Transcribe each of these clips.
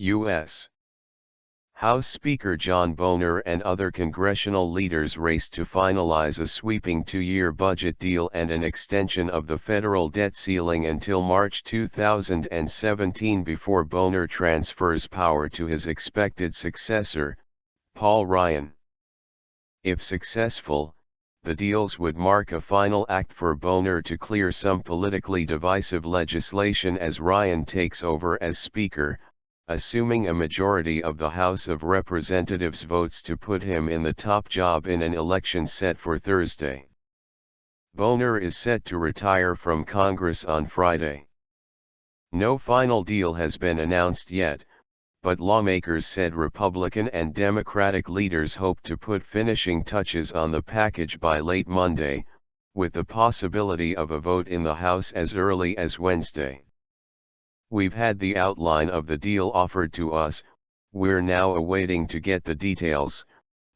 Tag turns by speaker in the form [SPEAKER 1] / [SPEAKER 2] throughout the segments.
[SPEAKER 1] U.S. House Speaker John Boehner and other congressional leaders raced to finalize a sweeping two-year budget deal and an extension of the federal debt ceiling until March 2017 before Boehner transfers power to his expected successor, Paul Ryan. If successful, the deals would mark a final act for Boehner to clear some politically divisive legislation as Ryan takes over as Speaker, assuming a majority of the House of Representatives votes to put him in the top job in an election set for Thursday. Boehner is set to retire from Congress on Friday. No final deal has been announced yet, but lawmakers said Republican and Democratic leaders hope to put finishing touches on the package by late Monday, with the possibility of a vote in the House as early as Wednesday. "We've had the outline of the deal offered to us, we're now awaiting to get the details,"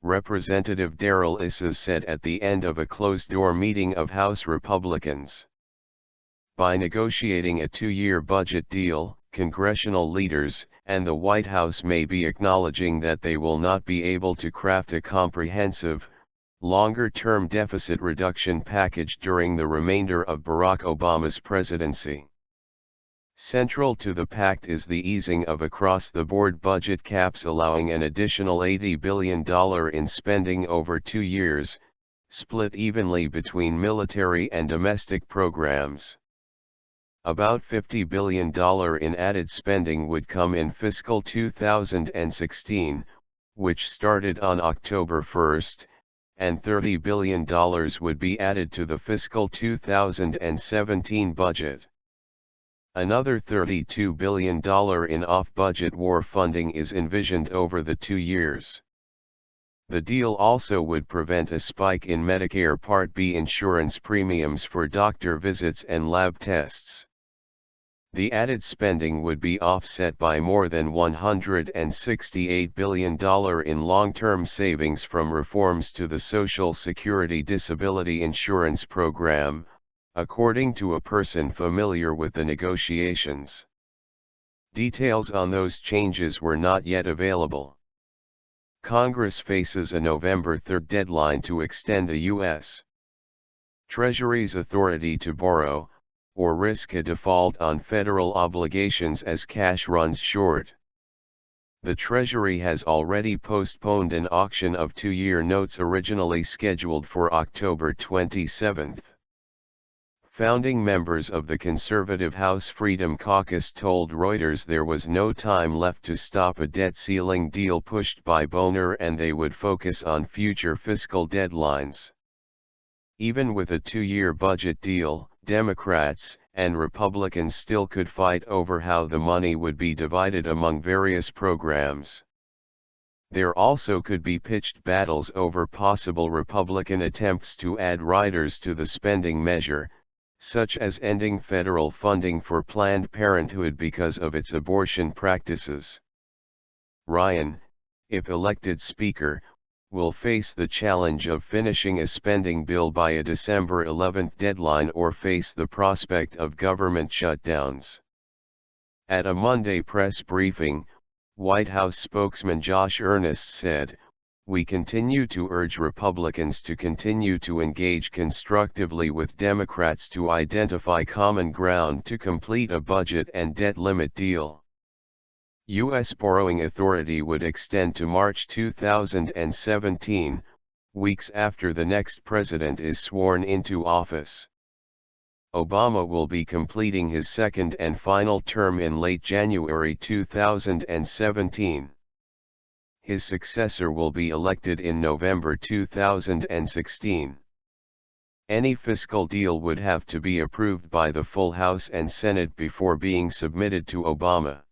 [SPEAKER 1] Representative Darrell Issa said at the end of a closed-door meeting of House Republicans. By negotiating a two-year budget deal, congressional leaders and the White House may be acknowledging that they will not be able to craft a comprehensive, longer-term deficit reduction package during the remainder of Barack Obama's presidency. Central to the pact is the easing of across-the-board budget caps, allowing an additional $80 billion in spending over 2 years, split evenly between military and domestic programs. About $50 billion in added spending would come in fiscal 2016, which started on October 1, and $30 billion would be added to the fiscal 2017 budget. Another $32 billion in off-budget war funding is envisioned over the 2 years. The deal also would prevent a spike in Medicare Part B insurance premiums for doctor visits and lab tests. The added spending would be offset by more than $168 billion in long-term savings from reforms to the Social Security Disability Insurance Program, according to a person familiar with the negotiations. Details on those changes were not yet available. Congress faces a November 3 deadline to extend the U.S. Treasury's authority to borrow, or risk a default on federal obligations as cash runs short. The Treasury has already postponed an auction of 2-year notes originally scheduled for October 27. Founding members of the conservative House Freedom Caucus told Reuters there was no time left to stop a debt ceiling deal pushed by Boehner and they would focus on future fiscal deadlines. Even with a 2-year budget deal, Democrats and Republicans still could fight over how the money would be divided among various programs. There also could be pitched battles over possible Republican attempts to add riders to the spending measure, such as ending federal funding for Planned Parenthood because of its abortion practices. Ryan, if elected Speaker, will face the challenge of finishing a spending bill by a December 11 deadline or face the prospect of government shutdowns. At a Monday press briefing, White House spokesman Josh Earnest said, "We continue to urge Republicans to continue to engage constructively with Democrats to identify common ground to complete a budget and debt limit deal." U.S. borrowing authority would extend to March 2017, weeks after the next president is sworn into office. Obama will be completing his second and final term in late January 2017. His successor will be elected in November 2016. Any fiscal deal would have to be approved by the full House and Senate before being submitted to Obama.